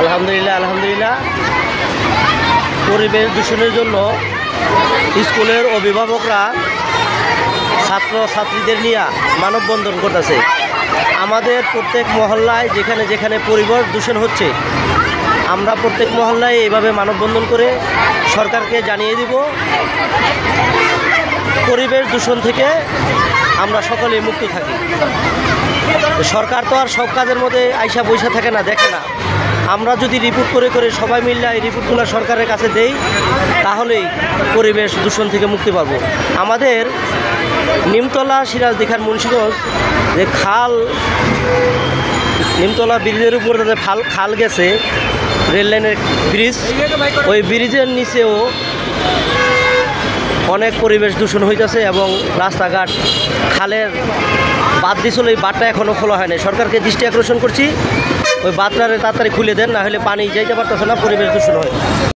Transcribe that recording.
আলহামদুলিল্লাহ পরিবেশ দূষণের জন্য স্কুলের অভিভাবকরা ছাত্র ছাত্রীদের নিয়ে মানববন্ধন করতেছে। আমাদের প্রত্যেক মহল্লায় যেখানে যেখানে পরিবেশ দূষণ হচ্ছে আমরা প্রত্যেক মহল্লায় এইভাবে মানববন্ধন করে সরকারকে জানিয়ে দিব পরিবেশ দূষণ থেকে আমরা সকলে মুক্ত থাকি। সরকার তো আর সব কাজের মধ্যে আইসা বৈশা থাকে না, দেখে না। আমরা যদি রিপোর্ট করে সবাই মিলে এই রিপোর্টগুলো সরকারের কাছে দেই তাহলেই পরিবেশ দূষণ থেকে মুক্তি পাব। আমাদের নিমতলা সিরাজদিখার মুন্সিগঞ্জ যে নিমতলা ব্রিজের উপর যে খাল গেছে, রেল লাইনের ব্রিজ, ওই ব্রিজের নিচেও অনেক পরিবেশ দূষণ হইতেছে এবং রাস্তাঘাট খালের বাদ দিছিল, এই বাঁধটা এখনও খোলা হয়নি। সরকারকে দৃষ্টি আকর্ষণ করছি ওই বাঁধটারে তাড়াতাড়ি খুলে দেন, না হলে পানি যাইতে পারতেছে না, পরিবেশ দূষণ হয়।